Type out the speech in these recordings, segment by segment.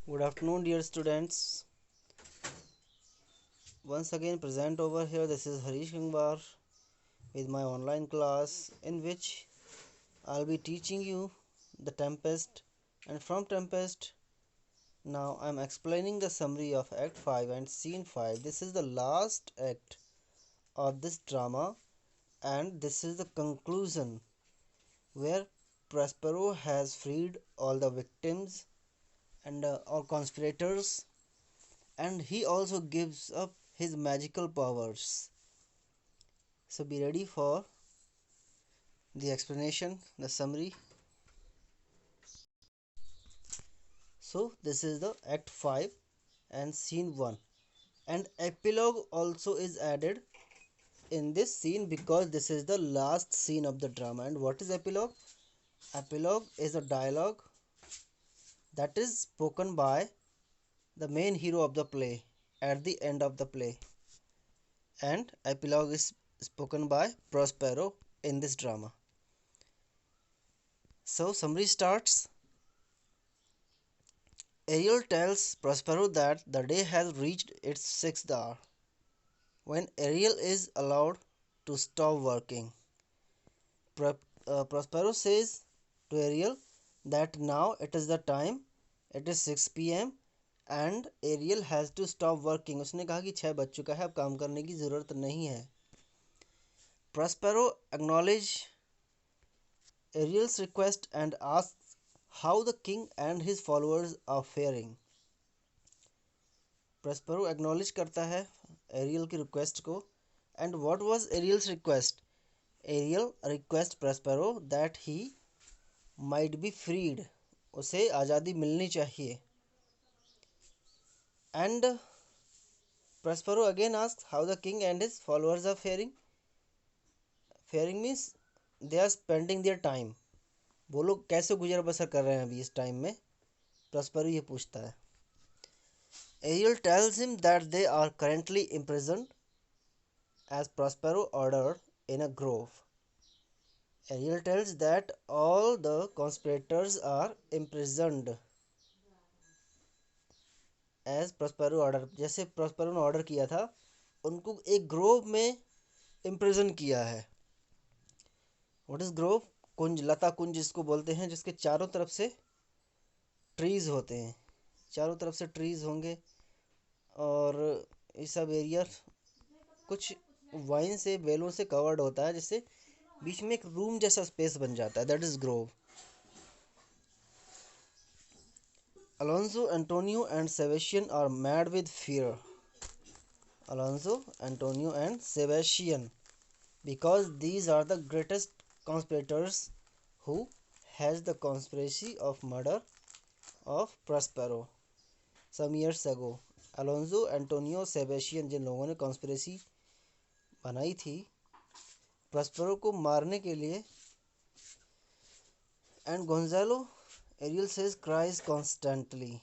Good afternoon, dear students. Once again, present over here. This is Harish Gangwar with my online class in which I'll be teaching you the Tempest, and from Tempest, now I'm explaining the summary of Act 5 and Scene 5. This is the last act of this drama, and this is the conclusion where Prospero has freed all the victims and all conspirators, and he also gives up his magical powers. So be ready for the explanation, the summary. So this is the Act 5 and Scene 1, and epilogue also is added in this scene because this is the last scene of the drama. And what is epilogue? Epilogue is a dialogue that is spoken by the main hero of the play at the end of the play, and epilogue is spoken by Prospero in this drama. So summary starts. Ariel tells Prospero that the day has reached its sixth hour, when Ariel is allowed to stop working. Prospero says to Ariel that now it is the time, it is 6 p.m. and Ariel has to stop working. उसने कहा कि 6 बज चुका है, अब काम करने की ज़रूरत नहीं है. Prospero acknowledges Ariel's request and asks how the king and his followers are faring. Prospero acknowledge करता है एरियल की रिक्वेस्ट को. And what was Ariel's request? Ariel request Prospero that he might be freed, उसे आज़ादी मिलनी चाहिए. And Prospero again ask how the king and his followers are faring. Faring means they are spending their time. वो लोग कैसे गुजर बसर कर रहे हैं अभी इस टाइम में, Prospero ये पूछता है. Ariel tells him that they are currently imprisoned as Prospero ordered in a grove. Ariel tells that all the conspirators are imprisoned as Prospero order. जैसे Prospero ने ऑर्डर किया था, उनको एक ग्रोव में इम्प्रिजन किया है. What is grove? कुंज, लता कुंज जिसको बोलते हैं, जिसके चारों तरफ से ट्रीज होते हैं. चारों तरफ से ट्रीज होंगे और ये सब एरिया कुछ वाइन से, बेलों से कवर्ड होता है, जिससे बीच में एक रूम जैसा स्पेस बन जाता है. That is Grove. Alonso, Antonio, and Sebastian are mad with fear. Alonso, Antonio, and Sebastian, because these are the greatest conspirators who has the conspiracy of murder of Prospero some years ago. Alonso, Antonio, Sebastian, जिन लोगों ने conspiracy बनाई थी Prospero को मारने के लिए. And Gonzalo, Ariel says, cries constantly.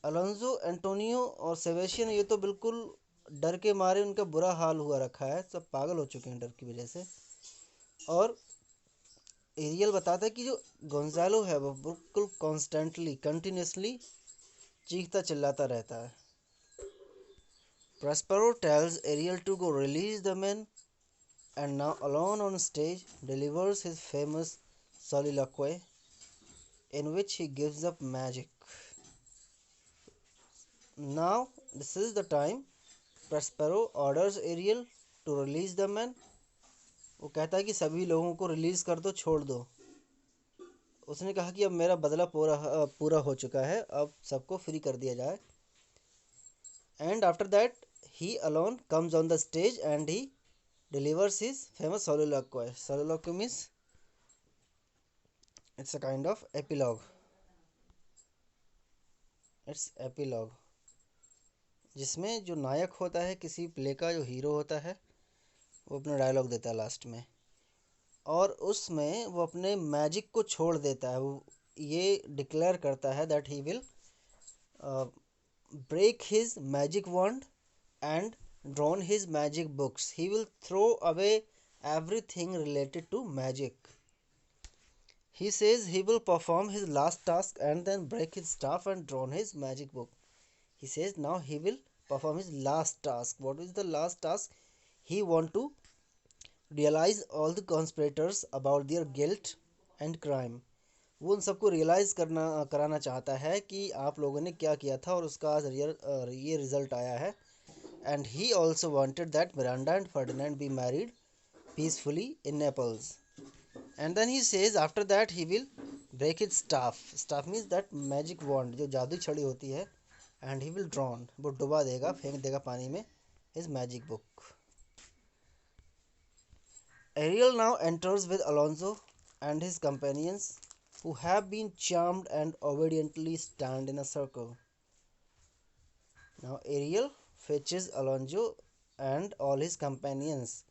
Alonso, Antonio और Sebastian ये तो बिल्कुल डर के मारे उनका बुरा हाल हुआ रखा है, सब पागल हो चुके हैं डर की वजह से. और एरियल बताता है कि जो गोंजालो है वो बिल्कुल कॉन्स्टेंटली, कंटिन्यूसली चीखता चिल्लाता रहता है. Prospero tells Ariel to go release the men, and now alone on stage delivers his famous soliloquy in which he gives up magic. Now this is the time Prospero orders Ariel to release the men. वो कहता है कि सभी लोगों को release कर दो, छोड़ दो. उसने कहा कि अब मेरा बदला पूरा हो चुका है, अब सबको फ्री कर दिया जाए. And after that he alone comes on the stage and he delivers his famous soliloquy. Soliloquy means it's a kind of epilogue. It's epilogue, जिसमें जो नायक होता है किसी प्ले का, जो हीरो होता है, वो अपना डायलॉग देता है लास्ट में, और उसमें वो अपने मैजिक को छोड़ देता है. वो ये डिक्लेयर करता है that he will break his magic wand and drown his magic books. He will throw away everything related to magic. He says he will perform his last task and then break his staff and draw his magic book. He says now he will perform his last task. What is the last task? He want to realize all the conspirators about their guilt and crime. वो उन सबको realise कराना चाहता है कि आप लोगों ने क्या किया था और उसका आज ये रिजल्ट आया है. And he also wanted that Miranda and Ferdinand be married peacefully in Naples. And then he says after that he will break his staff. Staff means that magic wand, जो जादू छड़ी होती है. And he will drown, वो डुबा देगा, फेंक देगा पानी में, his magic book. Ariel now enters with Alonso and his companions, who have been charmed and obediently stand in a circle. Now Ariel fetches Alonso and all his companions,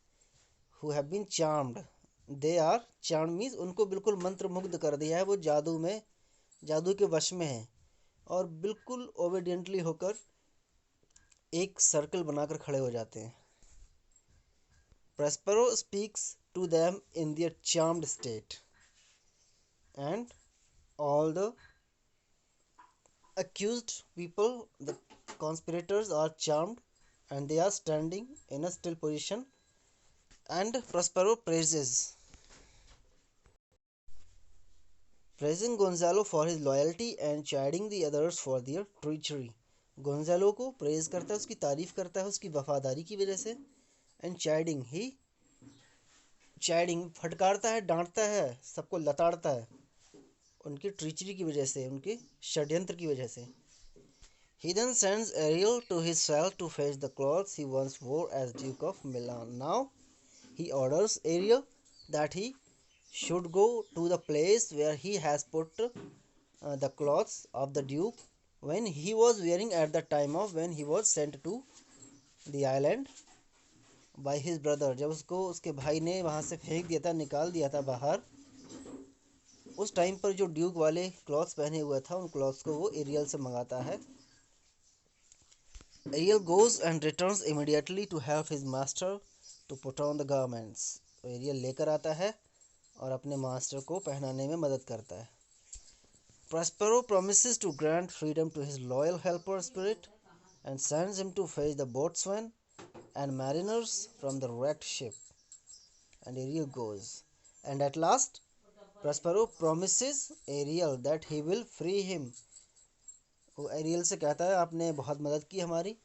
who have been charmed. They are charmed means उनको बिल्कुल मंत्र मुग्ध कर दिया है, वो जादू के वश में है और बिल्कुल ओबीडियंटली होकर एक सर्कल बनाकर खड़े हो जाते हैं. Prospero speaks to them in their charmed state, and all the accused people, the conspirators, are charmed and they are standing in a still position, and Prospero praising Gonzalo for his loyalty and chiding the others for their treachery. Gonzalo को praise करता है, उसकी तारीफ करता है उसकी वफादारी की वजह से. एंड चैडिंग फटकारता है, डांटता है, सबको लताड़ता है उनकी ट्रीचरी की वजह से, उनके षड्यंत्र की वजह से. He then sends Ariel to his cell to fetch the clothes he once wore as Duke of Milan. Now he orders Ariel that he should go to the place where he has put the clothes of the Duke when he was wearing at the time of when he was sent to the island by his brother. जब उसको उसके भाई ने वहाँ से फेंक दिया था, निकाल दिया था बाहर, उस टाइम पर जो ड्यूक वाले क्लॉथ्स पहने हुआ था उन क्लॉथ्स को वो एरियल से मंगाता है. Ariel goes and returns immediately to help his master to put on the garments. तो एरियल लेकर आता है और अपने मास्टर को पहनाने में मदद करता है. Prospero promises to grant freedom to his loyal helper spirit and sends him to fetch the boatswain and mariners from the wrecked ship. And Ariel goes. And at last, Prospero promises Ariel that he will free him. वो aerial से कहता है आपने बहुत मदद की, हमारी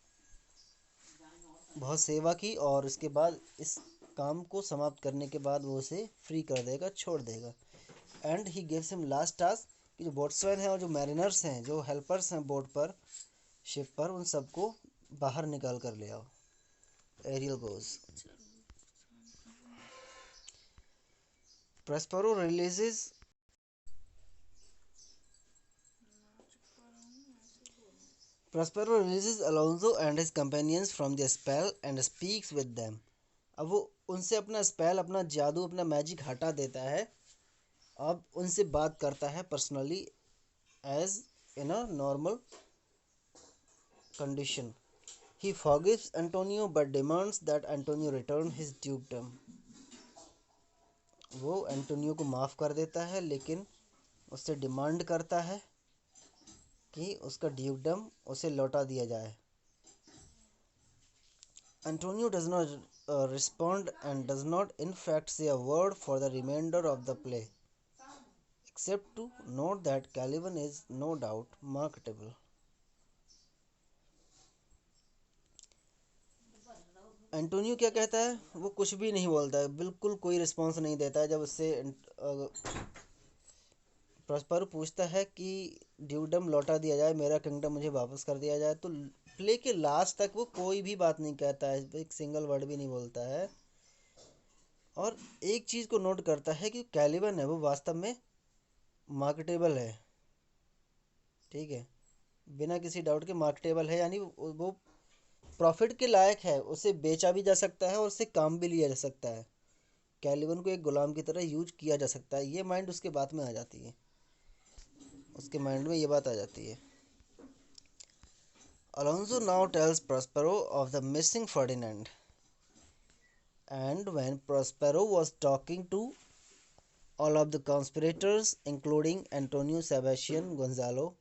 बहुत सेवा की, और इसके बाद इस काम को समाप्त करने के बाद वो उसे फ्री कर देगा, छोड़ देगा. And he gives him last task कि जो बोट्सवैन है और जो मैरिनर्स हैं, जो हेल्पर्स हैं बोट पर, शिप पर, उन सबको बाहर निकाल कर ले आओ. Ariel goes. Prospero releases Alonso and his companions from their spell and speaks with them. अब वो उनसे अपना स्पेल, अपना जादू, अपना मैजिक हटा देता है. अब उनसे बात करता है personally as in a normal condition. He forgives Antonio but demands that Antonio return his dukedom. वो एंटोनियो को माफ़ कर देता है लेकिन उससे डिमांड करता है कि उसका ड्यूकडम उसे लौटा दिया जाए. Antonio does not respond and does not in fact say a word for the remainder of the play, except to note that Caliban is no doubt marketable. Antonio क्या कहता है? वो कुछ भी नहीं बोलता है, बिल्कुल कोई रिस्पॉन्स नहीं देता है. जब उससे प्रॉस्पेरो पूछता है कि ड्यूडम लौटा दिया जाए, मेरा किंगडम मुझे वापस कर दिया जाए, तो प्ले के लास्ट तक वो कोई भी बात नहीं कहता है, एक सिंगल वर्ड भी नहीं बोलता है. और एक चीज़ को नोट करता है कि कैलिबन है वो वास्तव में मार्केटेबल है. ठीक है, बिना किसी डाउट के मार्केटेबल है, यानी वो प्रॉफिट के लायक है, उसे बेचा भी जा सकता है और उससे काम भी लिया जा सकता है. कैलिबन को एक गुलाम की तरह यूज किया जा सकता है. ये माइंड उसके बाद में आ जाती है, उसके माइंड में ये बात आ जाती है. Alonso now tells Prospero of the missing Ferdinand, and when Prospero was talking to all of the conspirators, including Antonio Sebastian Gonzalo.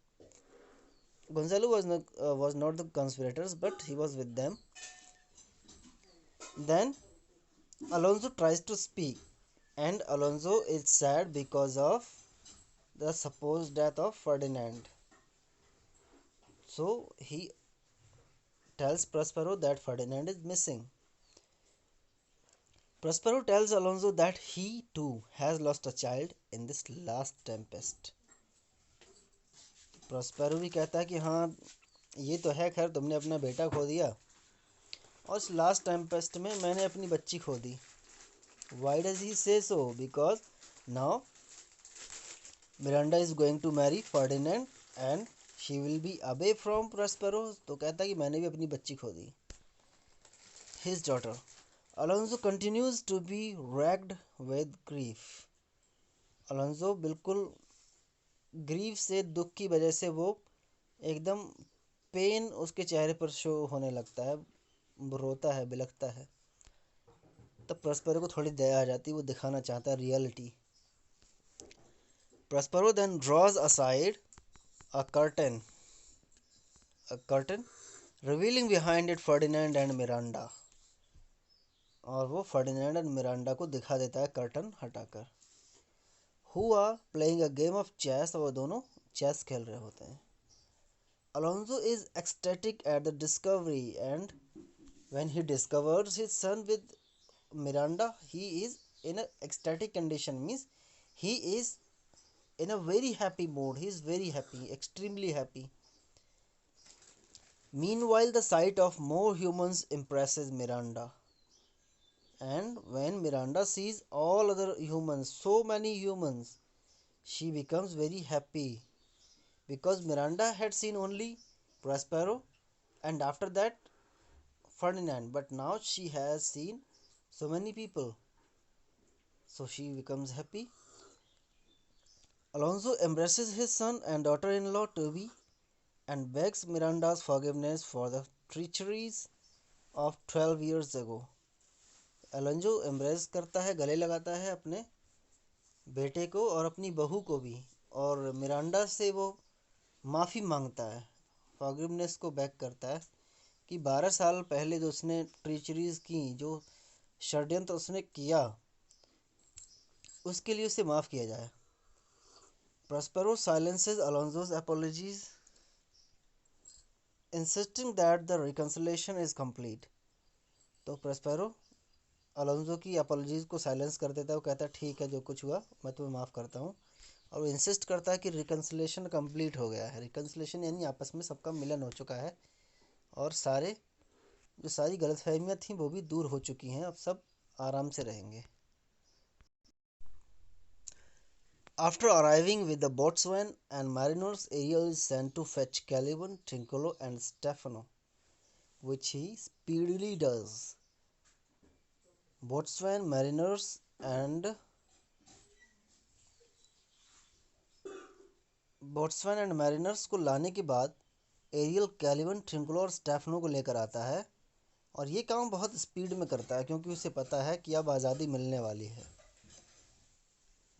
Gonzalo was not the conspirators, but he was with them. Then Alonso tries to speak, and Alonso is sad because of the supposed death of Ferdinand. So he tells Prospero that Ferdinand is missing. Prospero tells Alonso that he too has lost a child in this last tempest. Prospero भी कहता है कि हाँ ये तो है, खैर तुमने अपना बेटा खो दिया और इस लास्ट टेम्पेस्ट में मैंने अपनी बच्ची खो दी. Why does he say so? Because now Miranda is going to marry Ferdinand and she will be away from Prospero. तो कहता है कि मैंने भी अपनी बच्ची खो दी. His daughter. Alonso continues to be racked with grief. Alonso बिल्कुल ग्रीफ से, दुख की वजह से वो एकदम पेन उसके चेहरे पर शो होने लगता है, रोता है, बिलखता है. तब प्रस्पेरो को थोड़ी दया आ जाती है, वो दिखाना चाहता है reality. Prospero then draws aside a curtain, revealing behind it Ferdinand and Miranda. और वो फर्डिनेंड एंड मिरांडा को दिखा देता है कर्टन हटाकर. Who are playing a game of chess. और वो दोनों चेस खेल रहे होते हैं. Alonso is ecstatic at the discovery, and when he discovers his son with Miranda, he is in an ecstatic condition. Means he is in a very happy mood. He is very happy, extremely happy. Meanwhile, the sight of more humans impresses Miranda. And when Miranda sees all other humans, so many humans, she becomes very happy. Because Miranda had seen only Prospero and after that Ferdinand. But now she has seen so many people. So she becomes happy. Alonso embraces his son and daughter-in-law Toby and begs Miranda's forgiveness for the treacheries of 12 years ago. Alonso embrace करता है, गले लगाता है अपने बेटे को और अपनी बहू को भी, और मिरांडा से वो माफ़ी मांगता है, फॉरगिवनेस को बैक करता है कि 12 साल पहले जो उसने ट्रीचरीज की, जो षड्यंत्र उसने किया, उसके लिए उसे माफ़ किया जाए. Prospero silences Alonso's apologies, insisting that the reconciliation is complete. तो Prospero अलोंजो की अपॉलॉजीज़ को साइलेंस कर देता है. वो कहता है ठीक है, जो कुछ हुआ मैं तुम्हें माफ़ करता हूँ, और वो इंसिस्ट करता है कि रिकन्सिलेशन कंप्लीट हो गया है. रिकन्सिलेशन यानी आपस में सबका मिलन हो चुका है और जो सारी गलतफहमियाँ थीं वो भी दूर हो चुकी हैं. अब सब आराम से रहेंगे. After arriving with the boatswain and mariners, Ariel is sent to fetch Caliban, Trinculo and Stefano, which he speedily does. Boatswain, mariners को लाने के बाद एरियल कैलिवन, ट्रिंकुलो और स्टेफनो को लेकर आता है, और ये काम बहुत स्पीड में करता है क्योंकि उसे पता है कि अब आज़ादी मिलने वाली है.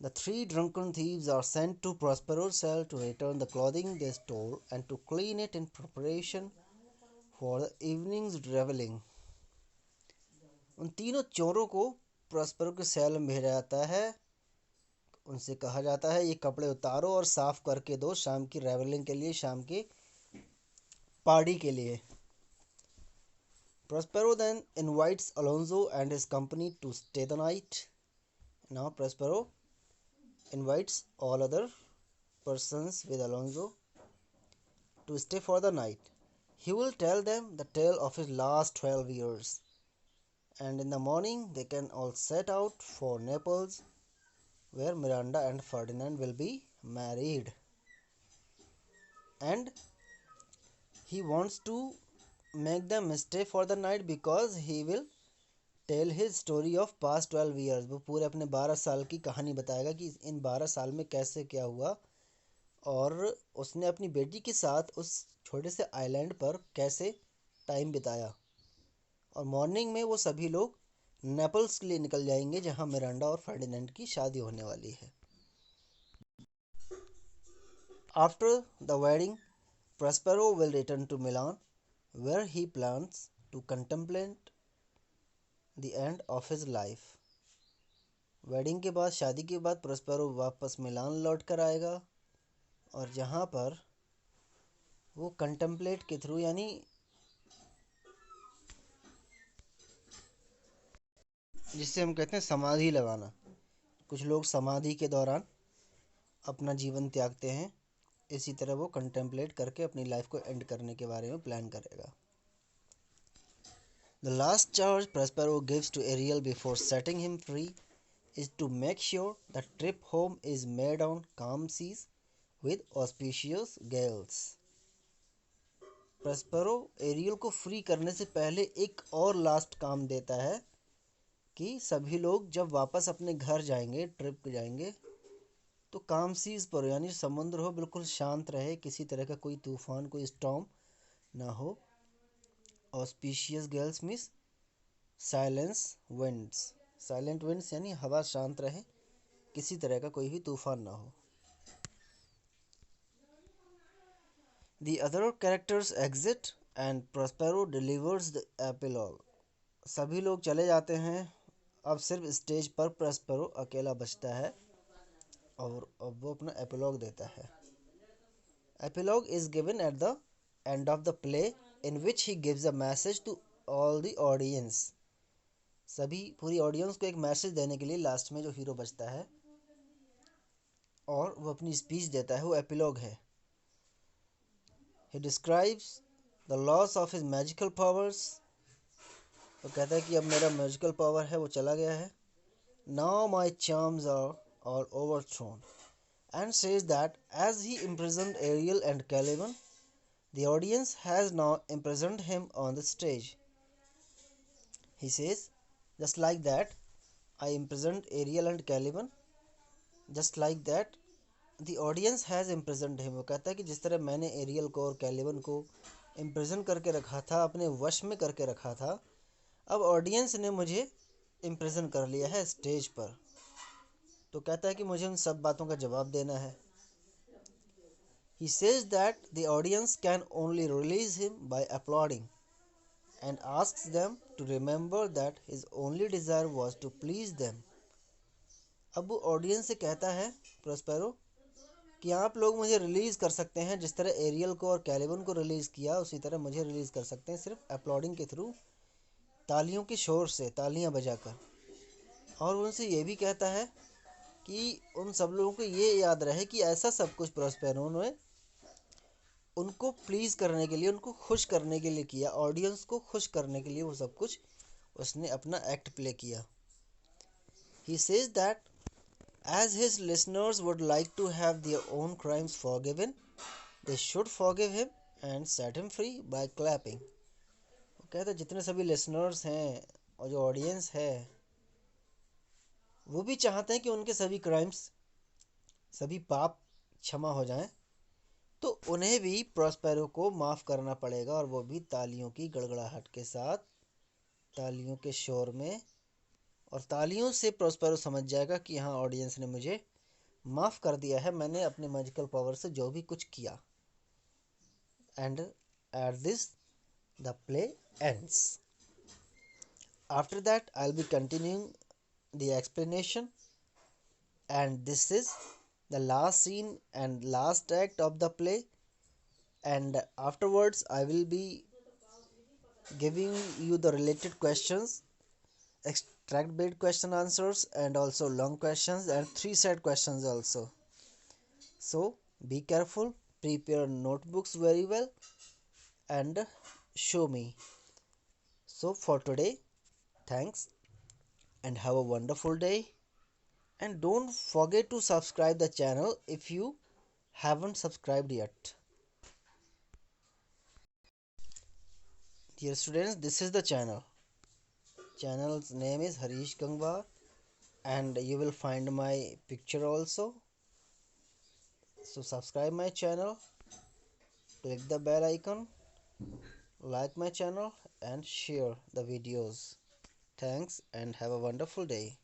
The three drunken thieves are sent to Prospero's cell to return the clothing they stole and to clean it in preparation for the evening's reveling. उन तीनों चोरों को प्रॉस्पेरो के सेल में भेजा जाता है. उनसे कहा जाता है ये कपड़े उतारो और साफ करके दो शाम की रेवलिंग के लिए, शाम की पार्टी के लिए. Prospero then invites Alonso and his company to stay the night. Now Prospero invites all other persons with Alonso to stay for the night. He will tell them the tale of his last 12 years. And in the morning they can all set out for Naples, where Miranda and Ferdinand will be married. And he wants to make them stay for the night because he will tell his story of past 12 years. वो पूरे अपने 12 साल की कहानी बताएगा कि इन 12 साल में कैसे क्या हुआ, और उसने अपनी बेटी के साथ उस छोटे से आइलैंड पर कैसे टाइम बिताया. और मॉर्निंग में वो सभी लोग नेपल्स के लिए निकल जाएंगे, जहां मिरांडा और फर्डिनेंड की शादी होने वाली है। After the wedding, Prospero will return to Milan, where he plans to contemplate the end of his life. Wedding के बाद, शादी के बाद प्रोस्पेरो वापस मिलान लौट कर आएगा, और जहाँ पर वो कंटेम्पलेट के थ्रू, यानी जिससे हम कहते हैं समाधि लगाना, कुछ लोग समाधि के दौरान अपना जीवन त्यागते हैं, इसी तरह वो कंटेम्पलेट करके अपनी लाइफ को एंड करने के बारे में प्लान करेगा। The last charge Prospero gives to Ariel before setting him free is to make sure the trip home is made on calm seas with auspicious gales. Prospero Ariel को free करने से पहले एक और लास्ट काम देता है कि सभी लोग जब वापस अपने घर जाएंगे, ट्रिप पे जाएंगे, तो काम सीज पर, यानी समुद्र हो, बिल्कुल शांत रहे, किसी तरह का कोई तूफान, कोई स्टॉर्म ना हो। Auspicious gales means silence winds, silent winds यानी हवा शांत रहे, किसी तरह का कोई भी तूफान ना हो। The other characters exit and Prospero delivers the epilogue. सभी लोग चले जाते हैं, अब सिर्फ स्टेज पर प्रोस्पेरो अकेला बचता है, और अब वो अपना एपिलॉग देता है। Epilogue is given at the end of the play in which he gives a message to all the audience. सभी पूरी ऑडियंस को एक मैसेज देने के लिए लास्ट में जो हीरो बचता है और वो अपनी स्पीच देता है, वो एपिलॉग है। He describes the loss of his magical powers. वो कहता है कि अब मेरा मैजिकल पावर है वो चला गया है। Now my charms are all overthrown, and says that as he imprisoned Ariel and Caliban, the audience has now imprisoned him on the stage. He says, just like that, I imprisoned Ariel and Caliban, just like that, the audience has imprisoned him. वो कहता है कि जिस तरह मैंने aerial को और Caliban को इम्प्रिजन करके रखा था, अपने वश में करके रखा था, अब ऑडियंस ने मुझे इम्प्रिजन कर लिया है स्टेज पर। तो कहता है कि मुझे उन सब बातों का जवाब देना है। He says that the audience can only release him by applauding, and asks them to remember that his only desire was to please them. अब वो ऑडियंस से कहता है प्रोस्पेरो कि आप लोग मुझे रिलीज़ कर सकते हैं, जिस तरह एरियल को और कैलिबन को रिलीज़ किया उसी तरह मुझे रिलीज़ कर सकते हैं, सिर्फ अपलॉडिंग के थ्रू, तालियों के शोर से, तालियां बजाकर। और उनसे ये भी कहता है कि उन सब लोगों को ये याद रहे कि ऐसा सब कुछ प्रोस्पेरो ने उनको प्लीज़ करने के लिए, उनको खुश करने के लिए किया, ऑडियंस को खुश करने के लिए वो सब कुछ उसने अपना एक्ट प्ले किया। He says that as his listeners would like to have their own crimes forgiven, they should forgive him and set him free by clapping. वो कहता है जितने सभी लिसनर्स हैं और जो ऑडियंस है, वो भी चाहते हैं कि उनके सभी क्राइम्स, सभी पाप क्षमा हो जाएं, तो उन्हें भी प्रोस्पेरो को माफ़ करना पड़ेगा, और वो भी तालियों की गड़गड़ाहट के साथ, तालियों के शोर में। और तालियों से प्रोस्पेरो समझ जाएगा कि हाँ, ऑडियंस ने मुझे माफ़ कर दिया है, मैंने अपने मैजिकल पावर से जो भी कुछ किया। And at this the play ends. After that I will be continuing the explanation, and this is the last scene and last act of the play, and afterwards I will be giving you the related questions, extract based question answers, and also long questions and three set questions also. So be careful, prepare notebooks very well, and show me. So for today, thanks and have a wonderful day, and don't forget to subscribe the channel if you haven't subscribed yet. Dear students, this is the channel's name is Harish Gangwar, and you will find my picture also. So subscribe my channel, click the bell icon, like my channel, and share the videos. Thanks and have a wonderful day.